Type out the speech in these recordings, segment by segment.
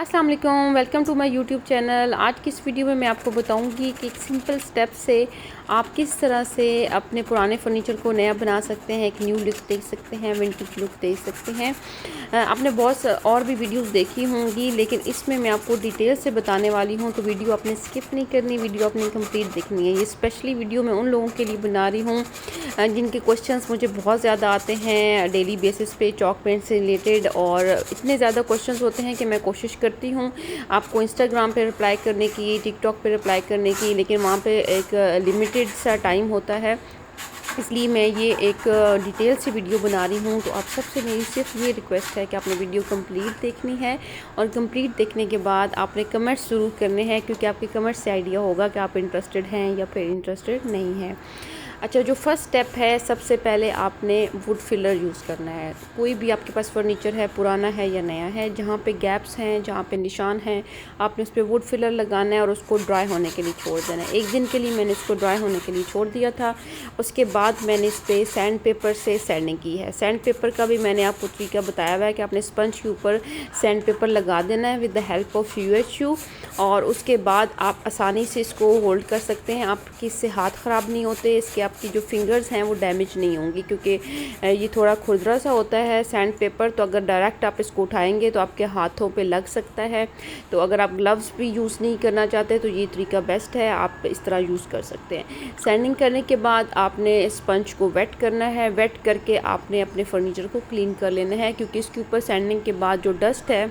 अस्सलाम वालेकुम, welcome to my YouTube channel. आज की इस वीडियो में मैं आपको बताऊंगी कि एक सिंपल स्टेप से आप किस तरह से अपने पुराने फर्नीचर को नया बना सकते हैं, एक न्यू लुक दे सकते हैं, विंटेज लुक दे सकते हैं। आपने बहुत और भी वीडियोस देखी होंगी, लेकिन इसमें मैं आपको डिटेल से बताने वाली हूं, तो वीडियो आपने स्किप नहीं करनी, वीडियो आपने कंप्लीट देखनी है। ये स्पेशली वीडियो मैं उन लोगों के लिए बना रही हूँ जिनके क्वेश्चंस मुझे बहुत ज़्यादा आते हैं डेली बेसिस पे चॉक पेंट से रिलेटेड, और इतने ज़्यादा क्वेश्चंस होते हैं कि मैं कोशिश करती हूँ आपको इंस्टाग्राम पे रिप्लाई करने की, टिकटॉक पे रिप्लाई करने की, लेकिन वहाँ पे एक लिमिटेड सा टाइम होता है, इसलिए मैं ये एक डिटेल से वीडियो बना रही हूँ। तो आप सबसे मेरी सिर्फ ये रिक्वेस्ट है कि आपने वीडियो कंप्लीट देखनी है, और कंप्लीट देखने के बाद आपने कमेंट्स ज़रूर करने हैं, क्योंकि आपके कमेंट्स से आइडिया होगा कि आप इंटरेस्टेड हैं या फिर इंटरेस्टेड नहीं हैं। अच्छा, जो फर्स्ट स्टेप है, सबसे पहले आपने वुड फिलर यूज़ करना है। कोई भी आपके पास फर्नीचर है, पुराना है या नया है, जहाँ पे गैप्स हैं, जहाँ पे निशान हैं, आपने उस पर वुड फिलर लगाना है और उसको ड्राई होने के लिए छोड़ देना है। एक दिन के लिए मैंने इसको ड्राई होने के लिए छोड़ दिया था। उसके बाद मैंने इस पर सैंड पेपर से सैंडिंग की है। सैंड पेपर का भी मैंने आपको तरीका बताया हुआ है कि आपने स्पंज के ऊपर सैंड पेपर लगा देना है with the help of UHU, और उसके बाद आप आसानी से इसको होल्ड कर सकते हैं। आपकी इससे हाथ ख़राब नहीं होते, इसके आपकी जो फिंगर्स हैं वो डैमेज नहीं होंगी, क्योंकि ये थोड़ा खुरदरा सा होता है सैंड पेपर, तो अगर डायरेक्ट आप इसको उठाएंगे तो आपके हाथों पे लग सकता है। तो अगर आप ग्लव्स भी यूज़ नहीं करना चाहते तो ये तरीका बेस्ट है, आप इस तरह यूज़ कर सकते हैं। सैंडिंग करने के बाद आपने स्पंज को वेट करना है। वेट करके आपने अपने फर्नीचर को क्लीन कर लेना है, क्योंकि इसके ऊपर सैंडिंग के बाद जो डस्ट है,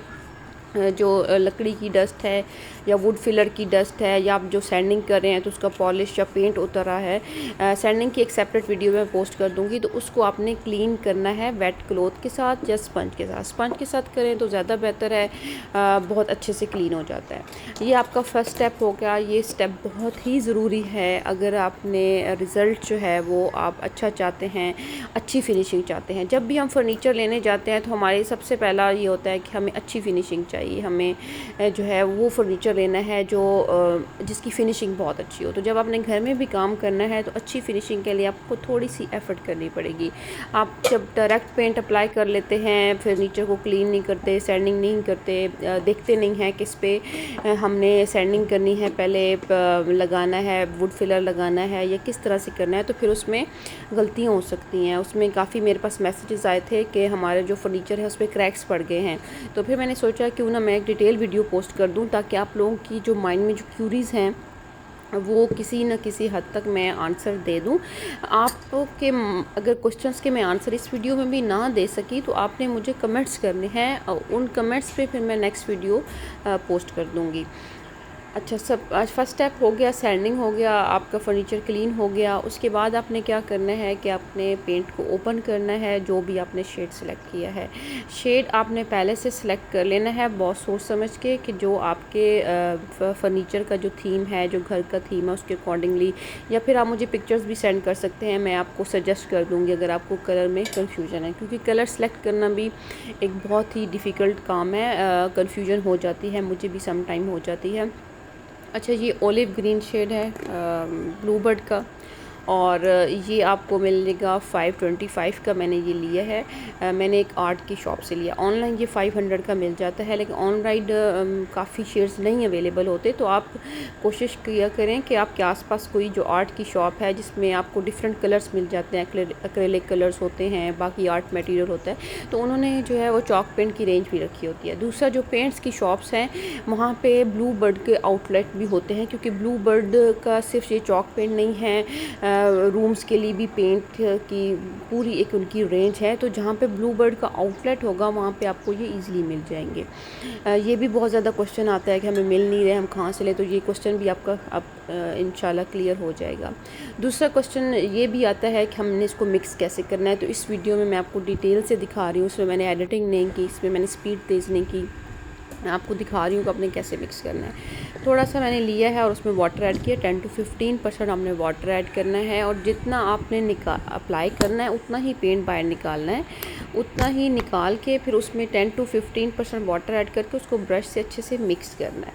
जो लकड़ी की डस्ट है या वुड फिलर की डस्ट है, या आप जो सैंडिंग कर रहे हैं तो उसका पॉलिश या पेंट उतर रहा है, सैंडिंग की एक सेपरेट वीडियो मैं पोस्ट कर दूंगी, तो उसको आपने क्लीन करना है वेट क्लॉथ के साथ या स्पंज के साथ। स्पंज के साथ करें तो ज़्यादा बेहतर है, बहुत अच्छे से क्लीन हो जाता है। ये आपका फर्स्ट स्टेप हो गया। ये स्टेप बहुत ही ज़रूरी है अगर आपने रिज़ल्ट जो है वो आप अच्छा चाहते हैं, अच्छी फिनिशिंग चाहते हैं। जब भी हम फर्नीचर लेने जाते हैं तो हमारे सबसे पहला ये होता है कि हमें अच्छी फिनिशिंग चाहिए, हमें जो है वो फर्नीचर लेना है जो जिसकी फिनिशिंग बहुत अच्छी हो। तो जब आपने घर में भी काम करना है तो अच्छी फिनिशिंग के लिए आपको थोड़ी सी एफ़र्ट करनी पड़ेगी। आप जब डायरेक्ट पेंट अप्लाई कर लेते हैं, फर्नीचर को क्लीन नहीं करते, सैंडिंग नहीं करते, देखते नहीं हैं किस पे हमने सैंडिंग करनी है, पहले लगाना है, वुड फिलर लगाना है या किस तरह से करना है, तो फिर उसमें गलतियाँ हो सकती हैं। उसमें काफ़ी मेरे पास मैसेजेस आए थे कि हमारे जो फर्नीचर है उस पर क्रैक्स पड़ गए हैं। तो फिर मैंने सोचा क्यों ना मैं एक डिटेल वीडियो पोस्ट कर दूं, ताकि आप लोगों की जो माइंड में जो क्यूरीज़ हैं वो किसी न किसी हद तक मैं आंसर दे दूं। आपके अगर क्वेश्चंस के मैं आंसर इस वीडियो में भी ना दे सकी तो आपने मुझे कमेंट्स करने हैं, और उन कमेंट्स पे फिर मैं नेक्स्ट वीडियो पोस्ट कर दूंगी। अच्छा, सब फर्स्ट स्टेप हो गया, सैंडिंग हो गया, आपका फ़र्नीचर क्लीन हो गया। उसके बाद आपने क्या करना है कि आपने पेंट को ओपन करना है, जो भी आपने शेड सेलेक्ट किया है। शेड आपने पहले से सिलेक्ट कर लेना है बहुत सोच समझ के, कि जो आपके फ़र्नीचर का जो थीम है, जो घर का थीम है उसके अकॉर्डिंगली, या फिर आप मुझे पिक्चर्स भी सेंड कर सकते हैं, मैं आपको सजेस्ट कर दूँगी अगर आपको कलर में कन्फ्यूजन है, क्योंकि कलर सेलेक्ट करना भी एक बहुत ही डिफ़िकल्ट काम है। कन्फ्यूजन हो जाती है, मुझे भी सम टाइम हो जाती है। अच्छा, ये ओलिव ग्रीन शेड है ब्लू बर्ड का, और ये आपको मिलेगा 525 का मैंने ये लिया है। मैंने एक आर्ट की शॉप से लिया। ऑनलाइन ये 500 का मिल जाता है, लेकिन ऑनलाइन काफ़ी शेड्स नहीं अवेलेबल होते, तो आप कोशिश किया करें कि आपके आसपास कोई जो आर्ट की शॉप है जिसमें आपको डिफरेंट कलर्स मिल जाते हैं, एक्रेलिक कलर्स होते हैं, बाकी आर्ट मटेरियल होता है, तो उन्होंने जो है वो चॉक पेंट की रेंज भी रखी होती है। दूसरा, जो पेंट्स की शॉप्स हैं वहाँ पे ब्लू बर्ड के आउटलेट भी होते हैं, क्योंकि ब्लू बर्ड का सिर्फ ये चॉक पेंट नहीं है, रूम्स के लिए भी पेंट की पूरी एक उनकी रेंज है। तो जहाँ पे ब्लू बर्ड का आउटलेट होगा वहाँ पे आपको ये इजीली मिल जाएंगे। ये भी बहुत ज़्यादा क्वेश्चन आता है कि हमें मिल नहीं रहे, हम कहाँ से लें, तो ये क्वेश्चन भी आपका अब इंशाल्लाह क्लियर हो जाएगा। दूसरा क्वेश्चन ये भी आता है कि हमने इसको मिक्स कैसे करना है, तो इस वीडियो में मैं आपको डिटेल से दिखा रही हूँ। इसमें मैंने एडिटिंग नहीं की, इसमें मैंने स्पीड तेज़ नहीं की, मैं आपको दिखा रही हूँ कि आपने कैसे मिक्स करना है। थोड़ा सा मैंने लिया है और उसमें वाटर ऐड किया, 10 to 15% आपने वाटर ऐड करना है, और जितना आपने अप्लाई करना है उतना ही पेंट बाहर निकालना है, उतना ही निकाल के फिर उसमें 10 to 15% वाटर ऐड करके उसको ब्रश से अच्छे से मिक्स करना है।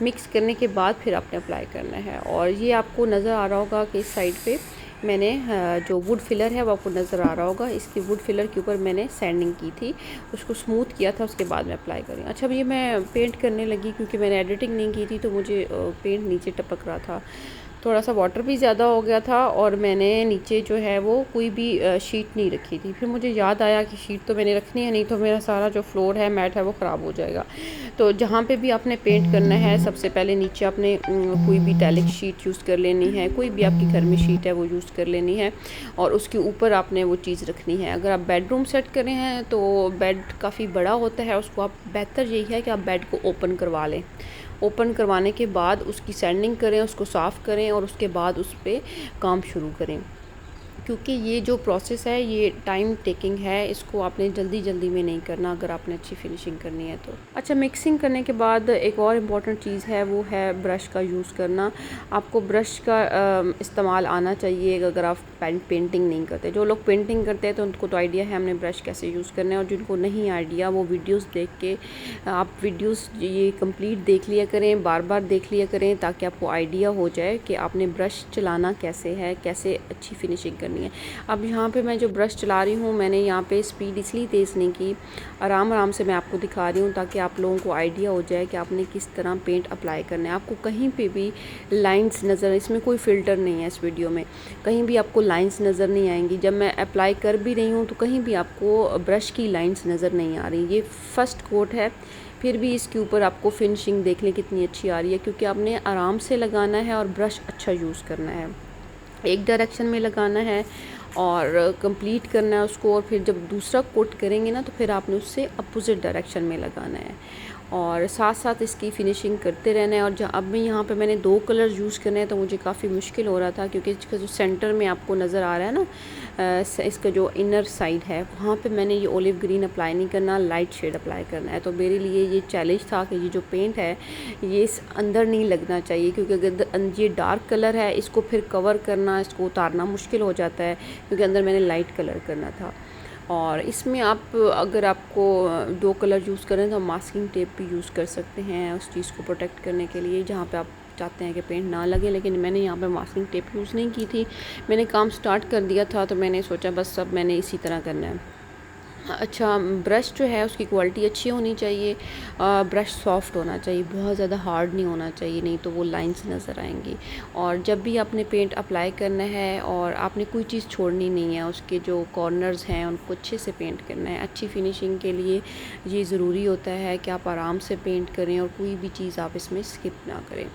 मिक्स करने के बाद फिर आपने अप्लाई करना है, और ये आपको नज़र आ रहा होगा कि इस साइड पे मैंने जो वुड फिलर है वो आपको नज़र आ रहा होगा, इसकी वुड फिलर के ऊपर मैंने सैंडिंग की थी, उसको स्मूथ किया था, उसके बाद मैं अप्लाई करी। अच्छा, अब ये मैं पेंट करने लगी क्योंकि मैंने एडिटिंग नहीं की थी तो मुझे पेंट नीचे टपक रहा था, थोड़ा सा वाटर भी ज़्यादा हो गया था और मैंने नीचे जो है वो कोई भी शीट नहीं रखी थी। फिर मुझे याद आया कि शीट तो मैंने रखनी है, नहीं तो मेरा सारा जो फ्लोर है, मैट है, वो ख़राब हो जाएगा। तो जहाँ पे भी आपने पेंट करना है, सबसे पहले नीचे आपने कोई भी टैलिक शीट यूज़ कर लेनी है, कोई भी आपके घर में शीट है वो यूज़ कर लेनी है और उसके ऊपर आपने वो चीज़ रखनी है। अगर आप बेडरूम सेट कर रहे हैं तो बेड काफ़ी बड़ा होता है, उसको आप बेहतर यही है कि आप बेड को ओपन करवा लें। ओपन करवाने के बाद उसकी सैंडिंग करें, उसको साफ़ करें और उसके बाद उस पर काम शुरू करें, क्योंकि ये जो प्रोसेस है ये टाइम टेकिंग है, इसको आपने जल्दी जल्दी में नहीं करना अगर आपने अच्छी फिनिशिंग करनी है तो। अच्छा, मिक्सिंग करने के बाद एक और इम्पॉर्टेंट चीज़ है, वो है ब्रश का यूज़ करना। आपको ब्रश का इस्तेमाल आना चाहिए अगर आप पेंटिंग नहीं करते। जो लोग पेंटिंग करते हैं तो उनको तो आइडिया है हमने ब्रश कैसे यूज़ करना है, और जिनको नहीं आइडिया वो वीडियोज़ देख के आप वीडियोज़ ये कंप्लीट देख लिया करें, बार बार देख लिया करें, ताकि आपको आइडिया हो जाए कि आपने ब्रश चलाना कैसे है, कैसे अच्छी फिनिशिंग करनी है। अब यहाँ पे मैं जो ब्रश चला रही हूँ, मैंने यहाँ पे स्पीड इसलिए तेज़ नहीं की, आराम आराम से मैं आपको दिखा रही हूँ ताकि आप लोगों को आइडिया हो जाए कि आपने किस तरह पेंट अप्लाई करना है। आपको कहीं पे भी लाइंस नज़र, इसमें कोई फ़िल्टर नहीं है इस वीडियो में, कहीं भी आपको लाइंस नज़र नहीं आएंगी। जब मैं अप्लाई कर भी रही हूँ तो कहीं भी आपको ब्रश की लाइंस नज़र नहीं आ रही। ये फर्स्ट कोट है, फिर भी इसके ऊपर आपको फिनिशिंग देख लें कितनी अच्छी आ रही है, क्योंकि आपने आराम से लगाना है और ब्रश अच्छा यूज़ करना है, एक डायरेक्शन में लगाना है और कंप्लीट करना है उसको। और फिर जब दूसरा कोट करेंगे ना तो फिर आपने उससे अपोजिट डायरेक्शन में लगाना है और साथ साथ इसकी फिनिशिंग करते रहना है। और जब अब मैं यहाँ पे मैंने 2 कलर यूज़ करने हैं तो मुझे काफ़ी मुश्किल हो रहा था, क्योंकि इसका जो सेंटर में आपको नज़र आ रहा है ना, इसका जो इनर साइड है वहाँ पे मैंने ये ओलिव ग्रीन अप्लाई नहीं करना, लाइट शेड अप्लाई करना है। तो मेरे लिए ये चैलेंज था कि ये जो पेंट है ये इस अंदर नहीं लगना चाहिए, क्योंकि अगर ये डार्क कलर है इसको फिर कवर करना, इसको उतारना मुश्किल हो जाता है, क्योंकि अंदर मैंने लाइट कलर करना था। और इसमें आप अगर आपको 2 कलर यूज़ करें तो मास्किंग टेप भी यूज़ कर सकते हैं उस चीज़ को प्रोटेक्ट करने के लिए जहाँ पे आप चाहते हैं कि पेंट ना लगे। लेकिन मैंने यहाँ पे मास्किंग टेप यूज़ नहीं की थी, मैंने काम स्टार्ट कर दिया था तो मैंने सोचा बस सब मैंने इसी तरह करना है। अच्छा, ब्रश जो है उसकी क्वालिटी अच्छी होनी चाहिए, ब्रश सॉफ्ट होना चाहिए, बहुत ज़्यादा हार्ड नहीं होना चाहिए, नहीं तो वो लाइंस नज़र आएंगी। और जब भी आपने पेंट अप्लाई करना है और आपने कोई चीज़ छोड़नी नहीं है, उसके जो कॉर्नर्स हैं उनको अच्छे से पेंट करना है। अच्छी फिनिशिंग के लिए ये ज़रूरी होता है कि आप आराम से पेंट करें और कोई भी चीज़ आप इसमें स्किप ना करें।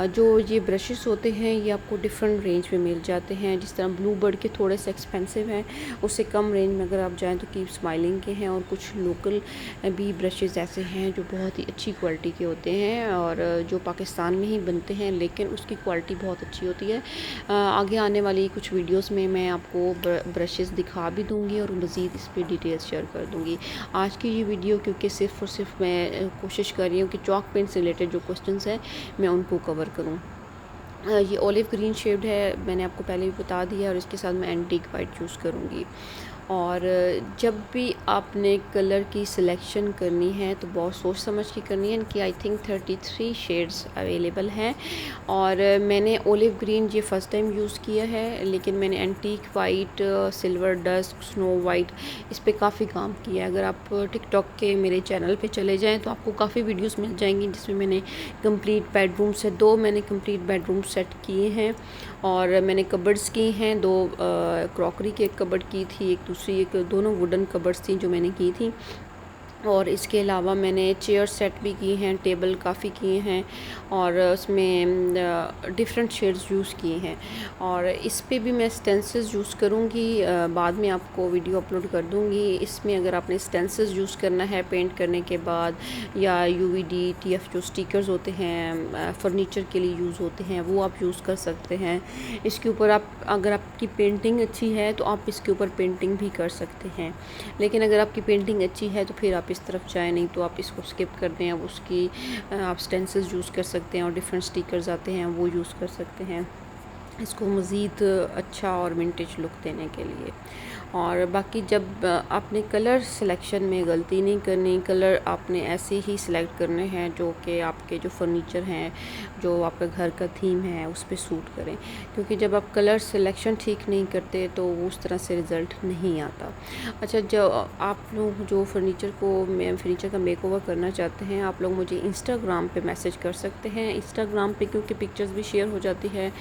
जो ये ब्रशेस होते हैं ये आपको डिफरेंट रेंज में मिल जाते हैं, जिस तरह ब्लू बर्ड के थोड़े से एक्सपेंसिव हैं, उससे कम रेंज में अगर आप जाएँ तो कीप स्माइलिंग के हैं, और कुछ लोकल भी ब्रशेज़ ऐसे हैं जो बहुत ही अच्छी क्वालिटी के होते हैं और जो पाकिस्तान में ही बनते हैं, लेकिन उसकी क्वालिटी बहुत अच्छी होती है। आगे आने वाली कुछ वीडियोस में मैं आपको ब्रशेज़ दिखा भी दूंगी और मज़ीद इस पर डिटेल्स शेयर कर दूंगी। आज की ये वीडियो क्योंकि सिर्फ़ और सिर्फ मैं कोशिश कर रही हूँ कि चॉक पेंट से रिलेटेड जो क्वेश्चंस हैं मैं उनको कवर करूँ। ये ओलिव ग्रीन शेड है, मैंने आपको पहले भी बता दिया, और इसके साथ मैं एंटीक वाइट यूज़ करूँगी। और जब भी आपने कलर की सिलेक्शन करनी है तो बहुत सोच समझ के करनी है। इनकी आई थिंक 33 शेड्स अवेलेबल हैं, और मैंने ओलिव ग्रीन ये फ़र्स्ट टाइम यूज़ किया है, लेकिन मैंने antique white, silver dust, snow white इस पे काफ़ी काम किया है। अगर आप टिकटॉक के मेरे चैनल पे चले जाएं तो आपको काफ़ी वीडियोस मिल जाएंगी जिसमें मैंने कंप्लीट बेडरूम सेट, 2 मैंने कंप्लीट बेडरूम सेट किए हैं, और मैंने कबर्ड्स की हैं, 2 क्रॉकरी की एक कबर्ड की थी, एक दूसरी, एक दोनों वुडन कबर्ड्स थी जो मैंने की थी। और इसके अलावा मैंने चेयर सेट भी किए हैं, टेबल काफ़ी किए हैं, और उसमें डिफरेंट शेड्स यूज़ किए हैं। और इस पे भी मैं स्टेंसिल्स यूज़ करूँगी, बाद में आपको वीडियो अपलोड कर दूँगी। इसमें अगर आपने स्टेंसिल्स यूज़ करना है पेंट करने के बाद, या UVD TF जो स्टिकर्स होते हैं फर्नीचर के लिए यूज़ होते हैं, वो आप यूज़ कर सकते हैं। इसके ऊपर आप, अगर आपकी पेंटिंग अच्छी है तो आप इसके ऊपर पेंटिंग भी कर सकते हैं, लेकिन अगर आपकी पेंटिंग अच्छी है तो फिर आप इस तरफ जाए, नहीं तो आप इसको स्किप कर दें। अब उसकी आप स्टेंसिल्स यूज़ कर सकते हैं और डिफरेंट स्टिकर्स आते हैं वो यूज़ कर सकते हैं इसको मज़ीद अच्छा और विंटेज लुक देने के लिए। और बाकी जब आपने कलर सिलेक्शन में गलती नहीं करनी, कलर आपने ऐसे ही सिलेक्ट करने हैं जो कि आपके जो फर्नीचर हैं, जो आपका घर का थीम है उस पर सूट करें, क्योंकि जब आप कलर सिलेक्शन ठीक नहीं करते तो उस तरह से रिज़ल्ट नहीं आता। अच्छा, जब आप लोग जो फर्नीचर का मेकओवर करना चाहते हैं, आप लोग मुझे इंस्टाग्राम पे मैसेज कर सकते हैं। इंस्टाग्राम पे क्योंकि पिक्चर्स भी शेयर हो जाती है,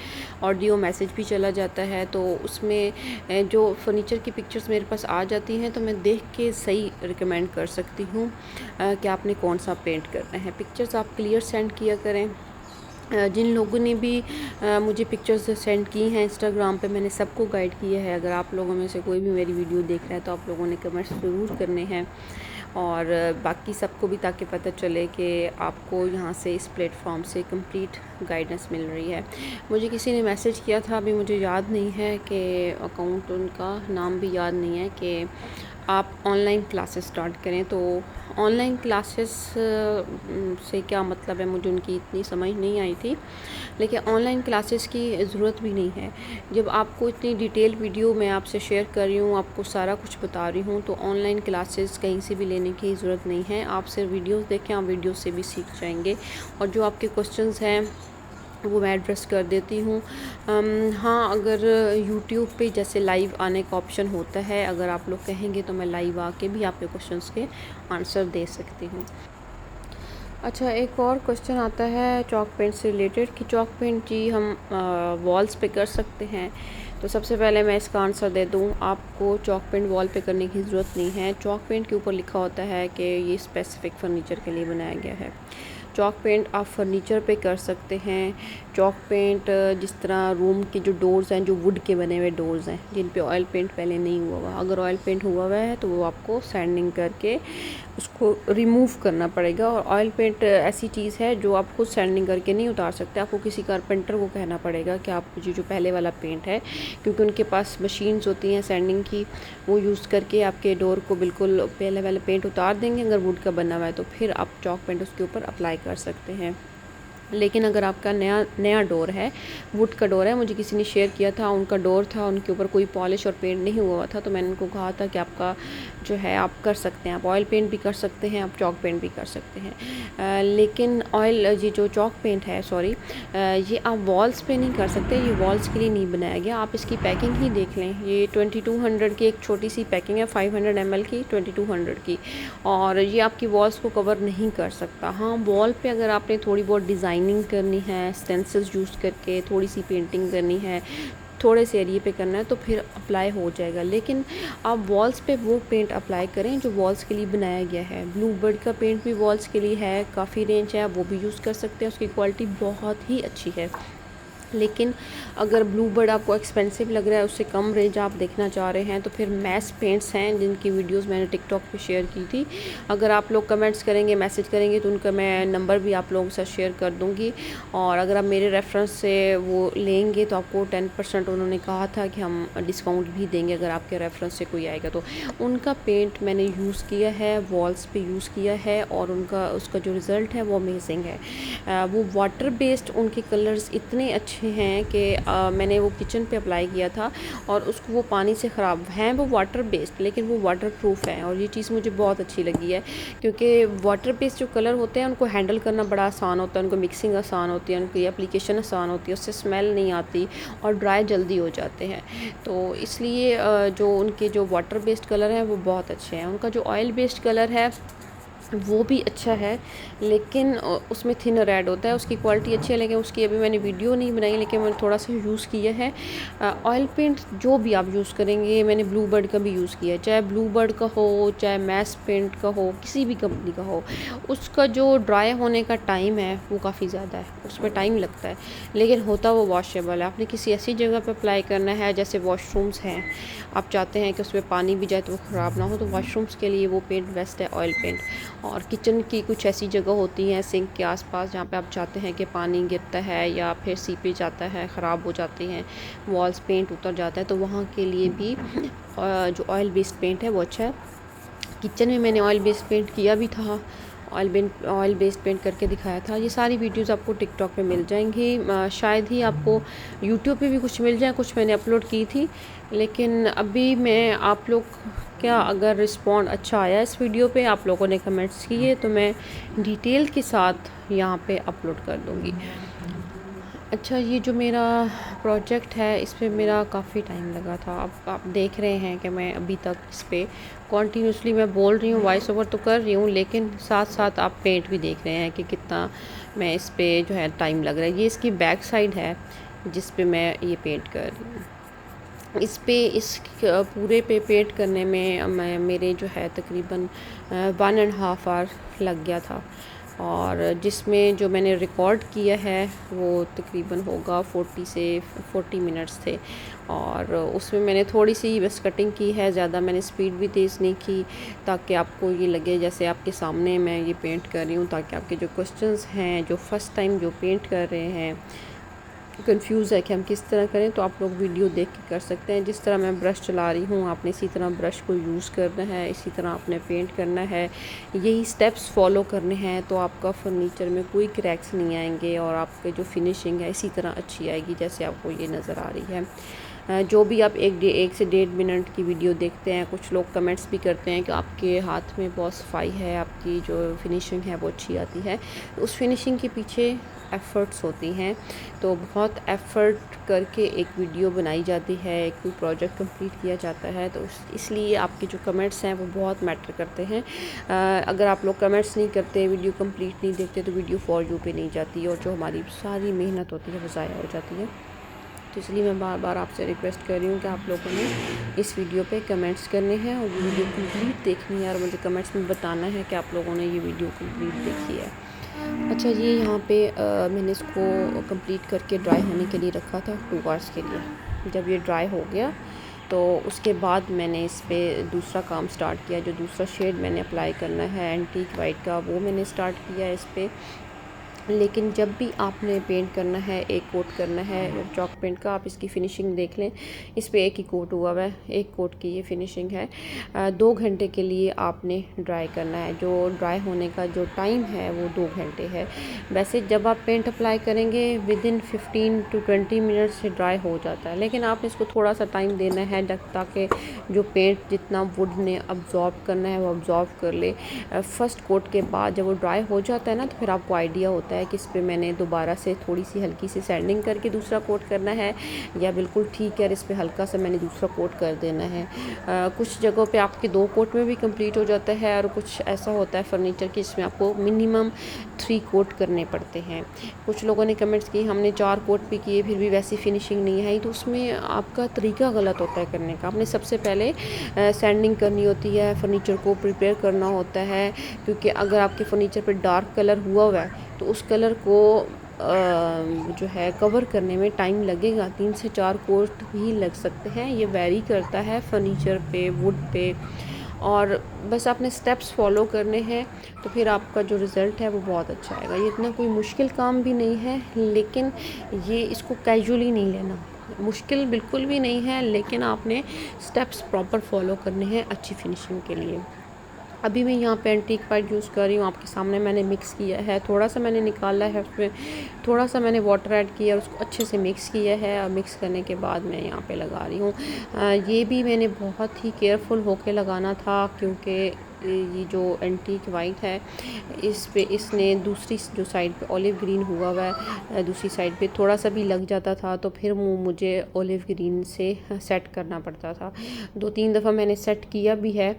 ऑडियो मैसेज भी चला जाता है, तो उसमें जो फर्नीचर की पिक्चर्स मेरे पास आ जाती हैं तो मैं देख के सही रिकमेंड कर सकती हूँ कि आपने कौन सा पेंट करना है। पिक्चर्स आप क्लियर सेंड किया करें। जिन लोगों ने भी मुझे पिक्चर्स सेंड की हैं इंस्टाग्राम पे, मैंने सबको गाइड किया है। अगर आप लोगों में से कोई भी मेरी वीडियो देख रहा है तो आप लोगों ने कमेंट्स ज़रूर करने हैं, और बाकी सबको भी, ताकि पता चले कि आपको यहाँ से इस प्लेटफॉर्म से कंप्लीट गाइडेंस मिल रही है। मुझे किसी ने मैसेज किया था, अभी मुझे याद नहीं है कि अकाउंट, उनका नाम भी याद नहीं है, कि आप ऑनलाइन क्लासेस स्टार्ट करें। तो ऑनलाइन क्लासेस से क्या मतलब है, मुझे उनकी इतनी समझ नहीं आई थी, लेकिन ऑनलाइन क्लासेस की ज़रूरत भी नहीं है। जब आपको इतनी डिटेल वीडियो मैं आपसे शेयर कर रही हूँ, आपको सारा कुछ बता रही हूँ, तो ऑनलाइन क्लासेस कहीं से भी लेने की ज़रूरत नहीं है। आप सिर्फ वीडियोस देखें, आप वीडियो से भी सीख जाएंगे, और जो आपके क्वेश्चंस हैं वो मैं एड्रेस कर देती हूँ। हाँ, अगर यूट्यूब पे जैसे लाइव आने का ऑप्शन होता है, अगर आप लोग कहेंगे तो मैं लाइव आके भी आपके क्वेश्चंस के आंसर दे सकती हूँ। अच्छा, एक और क्वेश्चन आता है चॉक पेंट से रिलेटेड, कि चॉक पेंट जी हम वॉल्स पे कर सकते हैं? तो सबसे पहले मैं इसका आंसर दे दूं, आपको चॉक पेंट वॉल पे करने की ज़रूरत नहीं है। चॉक पेंट के ऊपर लिखा होता है कि ये स्पेसिफ़िक फ़र्नीचर के लिए बनाया गया है। चॉक पेंट आप फर्नीचर पे कर सकते हैं। चॉक पेंट जिस तरह रूम के जो डोर्स हैं, जो वुड के बने हुए डोर्स हैं, जिन पे ऑयल पेंट पहले नहीं हुआ हुआ, अगर ऑयल पेंट हुआ हुआ है तो वो आपको सैंडिंग करके उसको रिमूव करना पड़ेगा। और ऑयल पेंट ऐसी चीज़ है जो आप खुद सैंडिंग करके नहीं उतार सकते, आपको किसी कारपेंटर को कहना पड़ेगा कि आप जो पहले वाला पेंट है, क्योंकि उनके पास मशीन्स होती हैं सैंडिंग की, वो यूज़ करके आपके डोर को बिल्कुल पहले वाला पेंट उतार देंगे। अगर वुड का बना हुआ है तो फिर आप चॉक पेंट उसके ऊपर अप्लाई कर सकते हैं। लेकिन अगर आपका नया डोर है, वुड का डोर है, मुझे किसी ने शेयर किया था, उनका डोर था, उनके ऊपर कोई पॉलिश और पेंट नहीं हुआ था, तो मैंने उनको कहा था कि आपका जो है आप कर सकते हैं, आप ऑयल पेंट भी कर सकते हैं, आप चॉक पेंट भी कर सकते हैं। लेकिन ये जो चॉक पेंट है, सॉरी, ये आप वॉल्स पे नहीं कर सकते, ये वॉल्स के लिए नहीं बनाया गया। आप इसकी पैकिंग ही देख लें, ये 2200 की एक छोटी सी पैकिंग है, 500 ml की, 2200 की, और ये आपकी वॉल्स को कवर नहीं कर सकता। हाँ, वॉल पे अगर आपने थोड़ी बहुत डिज़ाइनिंग करनी है, स्टेंसिल्स यूज़ करके थोड़ी सी पेंटिंग करनी है, थोड़े से एरिए पे करना है, तो फिर अप्लाई हो जाएगा। लेकिन आप वॉल्स पे वो पेंट अप्लाई करें जो वॉल्स के लिए बनाया गया है। ब्लू बर्ड का पेंट भी वॉल्स के लिए है, काफ़ी रेंज है, आप वो भी यूज़ कर सकते हैं, उसकी क्वालिटी बहुत ही अच्छी है। लेकिन अगर ब्लू बर्ड आपको एक्सपेंसिव लग रहा है, उससे कम रेंज आप देखना चाह रहे हैं, तो फिर मैस पेंट्स हैं जिनकी वीडियोस मैंने टिकटॉक पे शेयर की थी। अगर आप लोग कमेंट्स करेंगे, मैसेज करेंगे, तो उनका मैं नंबर भी आप लोगों के साथ शेयर कर दूंगी। और अगर आप मेरे रेफरेंस से वो लेंगे तो आपको 10% उन्होंने कहा था कि हम डिस्काउंट भी देंगे अगर आपके रेफरेंस से कोई आएगा। तो उनका पेंट मैंने यूज़ किया है, वॉल्स पे यूज़ किया है, और उसका जो रिज़ल्ट है वो अमेजिंग है। वो वाटर बेस्ड, उनके कलर्स इतने अच्छे हैं कि मैंने वो किचन पे अप्लाई किया था और उसको, वो पानी से ख़राब हैं, वो वाटर बेस्ड, लेकिन वो वाटर प्रूफ है। और ये चीज़ मुझे बहुत अच्छी लगी है, क्योंकि वाटर बेस्ड जो कलर होते हैं उनको हैंडल करना बड़ा आसान होता है, उनको मिक्सिंग आसान होती है, उनकी एप्लीकेशन आसान होती है, उससे स्मेल नहीं आती और ड्राई जल्दी हो जाते हैं। तो इसलिए जो उनके जो वाटर बेस्ड कलर हैं वो बहुत अच्छे हैं। उनका जो ऑयल बेस्ड कलर है वो भी अच्छा है, लेकिन उसमें थिनर ऐड होता है, उसकी क्वालिटी अच्छी है, लेकिन उसकी अभी मैंने वीडियो नहीं बनाई, लेकिन मैंने थोड़ा सा यूज़ किया है। ऑयल पेंट जो भी आप यूज़ करेंगे, मैंने ब्लू बर्ड का भी यूज़ किया है, चाहे ब्लू बर्ड का हो, चाहे मैस पेंट का हो, किसी भी कंपनी का हो, उसका जो ड्राई होने का टाइम है वो काफ़ी ज़्यादा है, उसमें टाइम लगता है, लेकिन होता वो वॉशेबल है। आपने किसी ऐसी जगह पर अप्लाई करना है जैसे वॉशरूम्स हैं, आप चाहते हैं कि उसमें पानी भी जाए तो वो ख़राब ना हो, तो वॉशरूम्स के लिए वो पेंट बेस्ट है, ऑयल पेंट। और किचन की कुछ ऐसी जगह होती हैं सिंक के आसपास जहाँ पे आप चाहते हैं कि पानी गिरता है या फिर सीपेज आता है, ख़राब हो जाती हैं, वॉल्स पेंट उतर जाता है, तो वहाँ के लिए भी जो ऑयल बेस्ड पेंट है वो अच्छा है। किचन में मैंने ऑयल बेस्ड पेंट किया भी था ऑयल बेस्ड पेंट करके दिखाया था। ये सारी वीडियोस आपको टिकटॉक पे मिल जाएंगी, शायद ही आपको यूट्यूब पे भी कुछ मिल जाए, कुछ मैंने अपलोड की थी। लेकिन अभी मैं आप लोग क्या अगर रिस्पॉन्ड अच्छा आया इस वीडियो पे, आप लोगों ने कमेंट्स किए, तो मैं डिटेल के साथ यहाँ पे अपलोड कर दूँगी। अच्छा, ये जो मेरा प्रोजेक्ट है इस पे मेरा काफ़ी टाइम लगा था। अब आप देख रहे हैं कि मैं अभी तक इस पे कॉन्टीन्यूसली मैं बोल रही हूँ, वॉइस ओवर तो कर रही हूँ, लेकिन साथ साथ आप पेंट भी देख रहे हैं कि कितना मैं इस पे जो है टाइम लग रहा है। ये इसकी बैक साइड है जिस पे मैं ये पेंट कर रही हूँ। इस पूरे पे पेंट करने में मेरे जो है तकरीबन 1.5 आवर लग गया था, और जिसमें जो मैंने रिकॉर्ड किया है वो तकरीबन होगा 40 से 40 मिनट्स थे। और उसमें मैंने थोड़ी सी बस कटिंग की है, ज़्यादा मैंने स्पीड भी तेज़ नहीं की, ताकि आपको ये लगे जैसे आपके सामने मैं ये पेंट कर रही हूँ, ताकि आपके जो क्वेश्चंस हैं, जो फ़र्स्ट टाइम जो पेंट कर रहे हैं, कंफ्यूज है कि हम किस तरह करें, तो आप लोग वीडियो देख के कर सकते हैं। जिस तरह मैं ब्रश चला रही हूँ, आपने इसी तरह ब्रश को यूज़ करना है, इसी तरह आपने पेंट करना है, यही स्टेप्स फॉलो करने हैं, तो आपका फर्नीचर में कोई क्रैक्स नहीं आएंगे और आपके जो फिनिशिंग है इसी तरह अच्छी आएगी जैसे आपको ये नज़र आ रही है। जो भी आप 1 से 1.5 मिनट की वीडियो देखते हैं, कुछ लोग कमेंट्स भी करते हैं कि आपके हाथ में बहुत सफाई है, आपकी जो फिनिशिंग है वो अच्छी आती है। उस फिनिशिंग के पीछे एफ़र्ट्स होती हैं, तो बहुत एफ़र्ट करके एक वीडियो बनाई जाती है, कोई प्रोजेक्ट कंप्लीट किया जाता है, तो इसलिए आपके जो कमेंट्स हैं वो बहुत मैटर करते हैं। अगर आप लोग कमेंट्स नहीं करते, वीडियो कंप्लीट नहीं देखते, तो वीडियो फॉर यू पे नहीं जाती और जो हमारी सारी मेहनत होती है वो ज़ाया हो जाती है। तो इसलिए मैं बार बार आपसे रिक्वेस्ट कर रही हूँ कि आप लोगों ने इस वीडियो पे कमेंट्स करने हैं और ये वीडियो कंप्लीट देखनी है और मुझे कमेंट्स में बताना है कि आप लोगों ने ये वीडियो कंप्लीट देखी है। अच्छा, ये यहाँ पे मैंने इसको कंप्लीट करके ड्राई होने के लिए रखा था 2 आवर्स के लिए। जब ये ड्राई हो गया तो उसके बाद मैंने इस पे दूसरा काम स्टार्ट किया। जो दूसरा शेड मैंने अप्लाई करना है एंटीक वाइट का, वो मैंने स्टार्ट किया इस पे। लेकिन जब भी आपने पेंट करना है, एक कोट करना है चॉक पेंट का, आप इसकी फिनिशिंग देख लें, इस पे एक ही कोट हुआ हुआ है, एक कोट की ये फिनिशिंग है। 2 घंटे के लिए आपने ड्राई करना है। जो ड्राई होने का जो टाइम है वो 2 घंटे है। वैसे जब आप पेंट अप्लाई करेंगे विदिन 15 to 20 मिनट से ड्राई हो जाता है, लेकिन आपने इसको थोड़ा सा टाइम देना है ताकि जो पेंट जितना वुड ने अब्जॉर्ब करना है वो अब्जॉर्ब कर ले। फर्स्ट कोट के बाद जब वो ड्राई हो जाता है ना, तो फिर आपको आइडिया होता है कि इस पे मैंने दोबारा से थोड़ी सी हल्की सी सैंडिंग करके दूसरा कोट करना है, या बिल्कुल ठीक है इस पे हल्का सा मैंने दूसरा कोट कर देना है। कुछ जगहों पे आपके 2 कोट में भी कंप्लीट हो जाता है, और कुछ ऐसा होता है फर्नीचर की इसमें आपको मिनिमम 3 कोट करने पड़ते हैं। कुछ लोगों ने कमेंट्स किए हमने 4 कोट भी किए फिर भी वैसी फिनिशिंग नहीं आई, तो उसमें आपका तरीका गलत होता है करने का। आपने सबसे पहले सैंडिंग करनी होती है, फर्नीचर को प्रिपेयर करना होता है, क्योंकि अगर आपके फर्नीचर पर डार्क कलर हुआ है तो उस कलर को जो है कवर करने में टाइम लगेगा। 3 से 4 कोट भी लग सकते हैं, ये वेरी करता है फर्नीचर पे, वुड पे। और बस आपने स्टेप्स फॉलो करने हैं, तो फिर आपका जो रिज़ल्ट है वो बहुत अच्छा आएगा। ये इतना कोई मुश्किल काम भी नहीं है, लेकिन ये इसको कैजुअली नहीं लेना। मुश्किल बिल्कुल भी नहीं है, लेकिन आपने स्टेप्स प्रॉपर फॉलो करने हैं अच्छी फिनिशिंग के लिए। अभी मैं यहाँ पे एंटीक वाइट यूज़ कर रही हूँ, आपके सामने मैंने मिक्स किया है, थोड़ा सा मैंने निकाला है, उसमें थोड़ा सा मैंने वाटर ऐड किया और उसको अच्छे से मिक्स किया है। और मिक्स करने के बाद मैं यहाँ पे लगा रही हूँ। ये भी मैंने बहुत ही केयरफुल होके लगाना था, क्योंकि ये जो एंटीक वाइट है इस पे इसने दूसरी जो साइड पे ऑलिव ग्रीन हुआ हुआ है, दूसरी साइड पे थोड़ा सा भी लग जाता था तो फिर वो मुझे ऑलिव ग्रीन से सेट करना पड़ता था। 2-3 दफ़ा मैंने सेट किया भी है,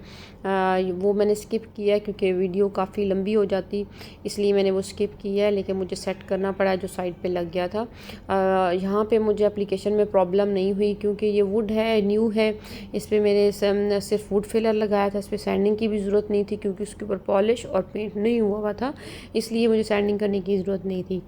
वो मैंने स्किप किया क्योंकि वीडियो काफ़ी लंबी हो जाती, इसलिए मैंने वो स्किप किया है, लेकिन मुझे सेट करना पड़ा जो साइड पे लग गया था। यहाँ पे मुझे एप्लीकेशन में प्रॉब्लम नहीं हुई, क्योंकि ये वुड है, न्यू है। इस पर मैंने सिर्फ वुड फिलर लगाया था, इस पर सैंडिंग की भी ज़रूरत नहीं थी, क्योंकि उसके ऊपर पॉलिश और पेंट नहीं हुआ था, इसलिए मुझे सैंडिंग करने की ज़रूरत नहीं थी।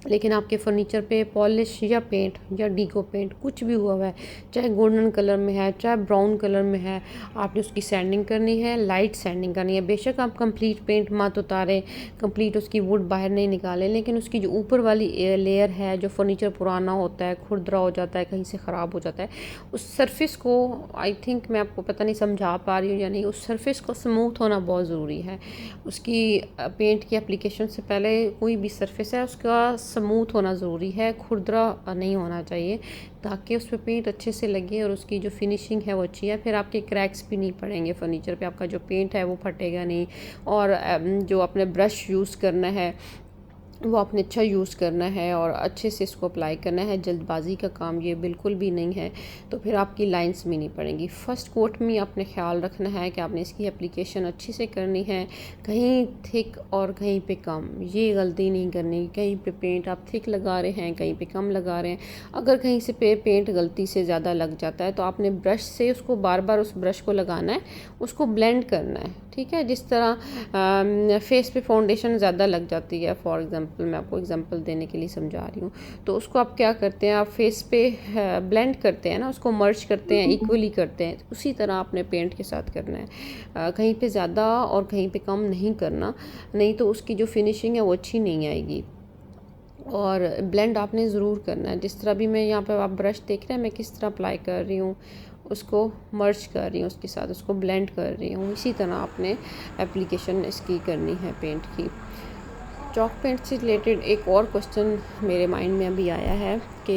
लेकिन आपके फर्नीचर पे पॉलिश या पेंट या डीको पेंट कुछ भी हुआ है, चाहे गोल्डन कलर में है चाहे ब्राउन कलर में है, आपने उसकी सैंडिंग करनी है, लाइट सैंडिंग करनी है। बेशक आप कंप्लीट पेंट मत उतारें, कंप्लीट उसकी वुड बाहर नहीं निकालें, लेकिन उसकी जो ऊपर वाली लेयर है, जो फर्नीचर पुराना होता है, खुरदरा हो जाता है, कहीं से ख़राब हो जाता है, उस सरफेस को आई थिंक मैं आपको पता नहीं समझा पा रही हूँ या नहीं, उस सरफेस को स्मूथ होना बहुत ज़रूरी है। उसकी पेंट की एप्लीकेशन से पहले कोई भी सरफेस है उसका स्मूथ होना ज़रूरी है, खुरदरा नहीं होना चाहिए, ताकि उस पर पेंट अच्छे से लगे और उसकी जो फिनिशिंग है वो अच्छी है। फिर आपके क्रैक्स भी नहीं पड़ेंगे फर्नीचर पे, आपका जो पेंट है वो फटेगा नहीं। और जो आपने ब्रश यूज़ करना है वो आपने अच्छा यूज़ करना है और अच्छे से इसको अप्लाई करना है। जल्दबाजी का काम ये बिल्कुल भी नहीं है, तो फिर आपकी लाइंस भी नहीं पड़ेंगी। फर्स्ट कोट में आपने ख्याल रखना है कि आपने इसकी एप्लीकेशन अच्छी से करनी है, कहीं थिक और कहीं पे कम, ये गलती नहीं करनी। कहीं पे पेंट आप थिक लगा रहे हैं, कहीं पे कम लगा रहे हैं। अगर कहीं से पेंट गलती से ज़्यादा लग जाता है तो आपने ब्रश से उसको बार बार उस ब्रश को लगाना है, उसको ब्लेंड करना है, ठीक है। जिस तरह फेस पे फाउंडेशन ज़्यादा लग जाती है, फॉर एग्जांपल मैं आपको एग्जांपल देने के लिए समझा रही हूँ, तो उसको आप क्या करते हैं, आप फेस पे ब्लेंड करते हैं ना, उसको मर्ज करते हैं, इक्वली करते हैं। उसी तरह आपने पेंट के साथ करना है, कहीं पे ज़्यादा और कहीं पे कम नहीं करना, नहीं तो उसकी जो फिनिशिंग है वो अच्छी नहीं आएगी। और ब्लेंड आपने ज़रूर करना है। जिस तरह भी मैं यहाँ पर आप ब्रश देख रहे हैं मैं किस तरह अप्लाई कर रही हूँ, उसको मर्ज कर रही हूँ उसके साथ, उसको ब्लेंड कर रही हूँ। इसी तरह आपने एप्लीकेशन इसकी करनी है पेंट की। चॉक पेंट से रिलेटेड एक और क्वेश्चन मेरे माइंड में अभी आया है कि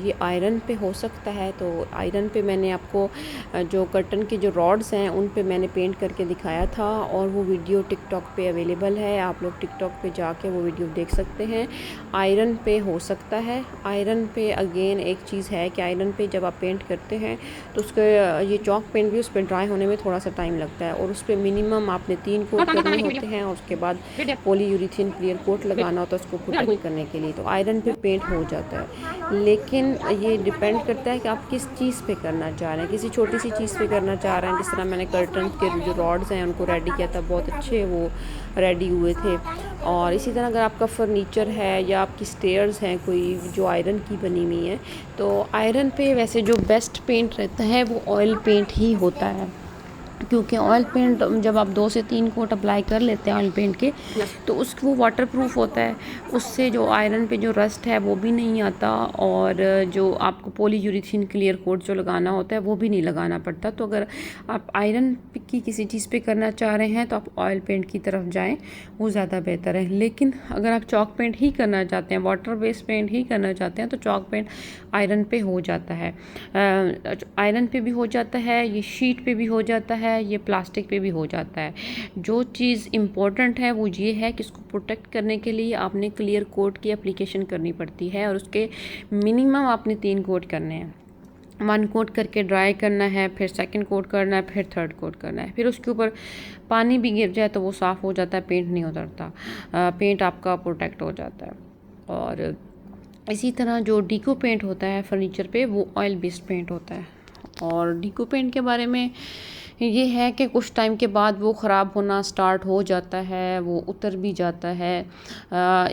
ये आयरन पे हो सकता है। तो आयरन पे मैंने आपको जो कर्टन के जो रॉड्स हैं उन पे मैंने पेंट करके दिखाया था और वो वीडियो टिकटॉक पे अवेलेबल है, आप लोग टिकटॉक पे जाके वो वीडियो देख सकते हैं। आयरन पे हो सकता है। आयरन पे अगेन एक चीज़ है कि आयरन पे जब आप पेंट करते हैं तो उसके ये चॉक पेंट भी उस पर ड्राई होने में थोड़ा सा टाइम लगता है और उस पर मिनिमम आपने 3 कोट करने होते हैं और उसके बाद पॉलीयूरेथेन क्लियर कोट लगाना होता है उसको प्रोटेक्ट करने के लिए। तो आयरन पे पेंट हो जाता है, लेकिन ये डिपेंड करता है कि आप किस चीज़ पे करना चाह रहे हैं। किसी छोटी सी चीज़ पे करना चाह रहे हैं, जिस तरह मैंने कर्टन के जो रॉड्स हैं उनको रेडी किया था, बहुत अच्छे वो रेडी हुए थे। और इसी तरह अगर आपका फर्नीचर है या आपकी स्टेयर्स हैं कोई जो आयरन की बनी हुई है, तो आयरन पे वैसे जो बेस्ट पेंट रहता है वो ऑयल पेंट ही होता है, क्योंकि ऑयल पेंट जब आप 2 से 3 कोट अप्लाई कर लेते हैं ऑयल पेंट के तो वो वाटरप्रूफ होता है, उससे जो आयरन पे जो रस्ट है वो भी नहीं आता और जो आपको पॉलीयूरेथेन क्लियर कोट जो लगाना होता है वो भी नहीं लगाना पड़ता। तो अगर आप आयरन की किसी चीज़ पे करना चाह रहे हैं तो आप ऑयल पेंट की तरफ जाएं, वो ज़्यादा बेहतर है। लेकिन अगर आप चॉक पेंट ही करना चाहते हैं, वाटर बेस्ड पेंट ही करना चाहते हैं, तो चॉक पेंट आयरन पे हो जाता है, आयरन पे भी हो जाता है, ये शीट पे भी हो जाता है, ये प्लास्टिक पे भी हो जाता है। जो चीज़ इम्पोर्टेंट है वो ये है कि इसको प्रोटेक्ट करने के लिए आपने क्लियर कोट की एप्लीकेशन करनी पड़ती है और उसके मिनिमम आपने 3 कोट करने हैं। 1 कोट करके ड्राई करना है, फिर 2nd कोट करना है, फिर 3rd कोट करना है। फिर उसके ऊपर पानी भी गिर जाए तो वो साफ़ हो जाता है, पेंट नहीं उतरता, पेंट आपका प्रोटेक्ट हो जाता है। और इसी तरह जो डीको पेंट होता है फर्नीचर पे वो ऑयल बेस्ड पेंट होता है। और डीको पेंट के बारे में ये है कि कुछ टाइम के बाद वो ख़राब होना स्टार्ट हो जाता है, वो उतर भी जाता है।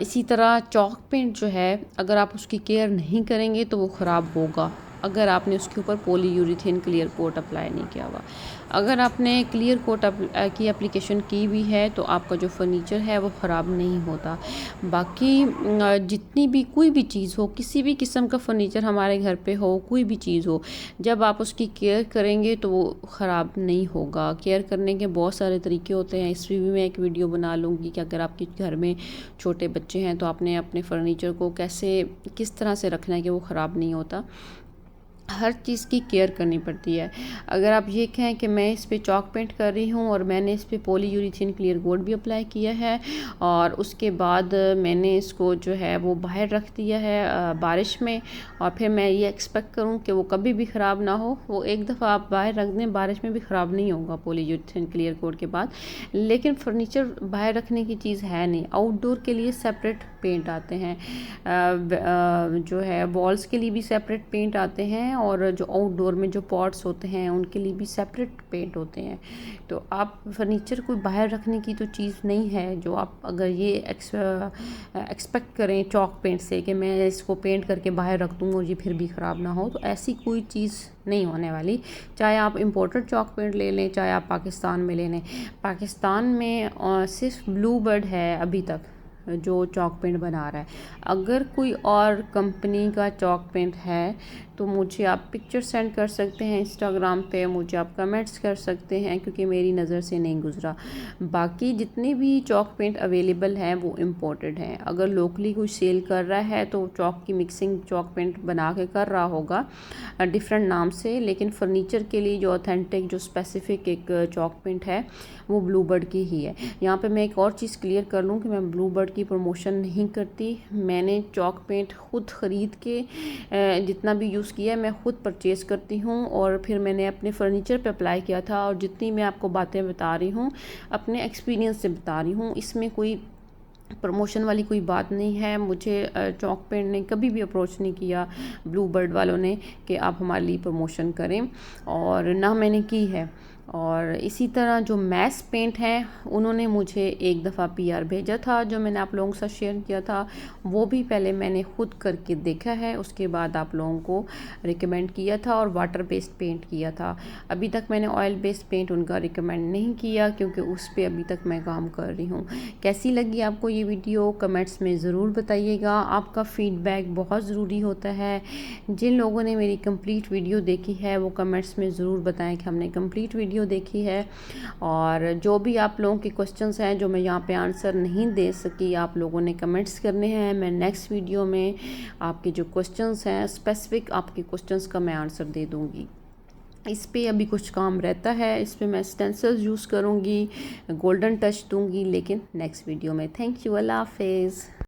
इसी तरह चॉक पेंट जो है अगर आप उसकी केयर नहीं करेंगे तो वो ख़राब होगा, अगर आपने उसके ऊपर पॉलीयूरेथेन क्लियर कोट अप्लाई नहीं किया हुआ। अगर आपने क्लियर कोट की एप्लीकेशन की भी है तो आपका जो फर्नीचर है वो ख़राब नहीं होता। बाकी जितनी भी कोई भी चीज़ हो, किसी भी किस्म का फर्नीचर हमारे घर पे हो, कोई भी चीज़ हो, जब आप उसकी केयर करेंगे तो वो ख़राब नहीं होगा। केयर करने के बहुत सारे तरीके होते हैं, इस पर भी मैं एक वीडियो बना लूँगी कि अगर आपके घर में छोटे बच्चे हैं तो आपने अपने फर्नीचर को कैसे किस तरह से रखना है कि वो ख़राब नहीं होता। हर चीज़ की केयर करनी पड़ती है। अगर आप ये कहें कि मैं इस पे चॉक पेंट कर रही हूँ और मैंने इस पे पॉलीयूरेथेन क्लियर कोट भी अप्लाई किया है और उसके बाद मैंने इसको जो है वो बाहर रख दिया है बारिश में, और फिर मैं ये एक्सपेक्ट करूँ कि वो कभी भी ख़राब ना हो, वो एक दफ़ा आप बाहर रख दें बारिश में भी ख़राब नहीं होगा पॉलीयूरेथेन क्लियर कोट के बाद। लेकिन फर्नीचर बाहर रखने की चीज़ है नहीं, आउटडोर के लिए सेपरेट पेंट आते हैं, जो है वॉल्स के लिए भी सेपरेट पेंट आते हैं और जो आउटडोर में जो पॉट्स होते हैं उनके लिए भी सेपरेट पेंट होते हैं। तो आप फर्नीचर को बाहर रखने की तो चीज़ नहीं है जो आप अगर ये एक्सपेक्ट करें चॉक पेंट से कि मैं इसको पेंट करके बाहर रख दूँ और ये फिर भी ख़राब ना हो, तो ऐसी कोई चीज़ नहीं होने वाली। चाहे आप इम्पोर्टेड चॉक पेंट ले लें, चाहे आप पाकिस्तान में ले लें। पाकिस्तान में सिर्फ ब्लू बर्ड है अभी तक जो चॉक पेंट बना रहा है। अगर कोई और कंपनी का चॉक पेंट है तो मुझे आप पिक्चर सेंड कर सकते हैं इंस्टाग्राम पे, मुझे आप कमेंट्स कर सकते हैं, क्योंकि मेरी नज़र से नहीं गुज़रा। बाकी जितने भी चॉक पेंट अवेलेबल हैं वो इम्पोर्टेड हैं। अगर लोकली कोई सेल कर रहा है तो चॉक की मिक्सिंग चॉक पेंट बना के कर रहा होगा डिफरेंट नाम से, लेकिन फ़र्नीचर के लिए जो ऑथेंटिक जो स्पेसिफ़िक एक चॉक पेंट है वो ब्लू बर्ड की ही है। यहाँ पे मैं एक और चीज़ क्लियर कर लूँ कि मैं ब्लू बर्ड की प्रमोशन नहीं करती। मैंने चॉक पेंट ख़ुद ख़रीद के जितना भी यूज़ किया है मैं ख़ुद परचेज़ करती हूँ और फिर मैंने अपने फर्नीचर पे अप्लाई किया था, और जितनी मैं आपको बातें बता रही हूँ अपने एक्सपीरियंस से बता रही हूँ, इसमें कोई प्रमोशन वाली कोई बात नहीं है। मुझे चॉक पेंट ने कभी भी अप्रोच नहीं किया ब्लू बर्ड वालों ने कि आप हमारे लिए प्रमोशन करें, और ना मैंने की है। और इसी तरह जो मैस पेंट हैं उन्होंने मुझे एक दफ़ा पीआर भेजा था जो मैंने आप लोगों के साथ शेयर किया था, वो भी पहले मैंने ख़ुद करके देखा है, उसके बाद आप लोगों को रिकमेंड किया था और वाटर बेस्ड पेंट किया था। अभी तक मैंने ऑयल बेस्ड पेंट उनका रिकमेंड नहीं किया क्योंकि उस पर अभी तक मैं काम कर रही हूँ। कैसी लगी आपको ये वीडियो कमेंट्स में ज़रूर बताइएगा, आपका फ़ीडबैक बहुत ज़रूरी होता है। जिन लोगों ने मेरी कंप्लीट वीडियो देखी है वो कमेंट्स में ज़रूर बताएं कि हमने कंप्लीट वीडियो देखी है, और जो भी आप लोगों के क्वेश्चंस हैं जो मैं यहाँ पे आंसर नहीं दे सकी आप लोगों ने कमेंट्स करने हैं। मैं नेक्स्ट वीडियो में आपके जो क्वेश्चंस हैं स्पेसिफिक आपके क्वेश्चंस का मैं आंसर दे दूँगी। इस पे अभी कुछ काम रहता है, इस पे मैं स्टेंसिल्स यूज़ करूँगी, गोल्डन टच दूँगी, लेकिन नेक्स्ट वीडियो में। थैंक यू, अल्लाह हाफिज़।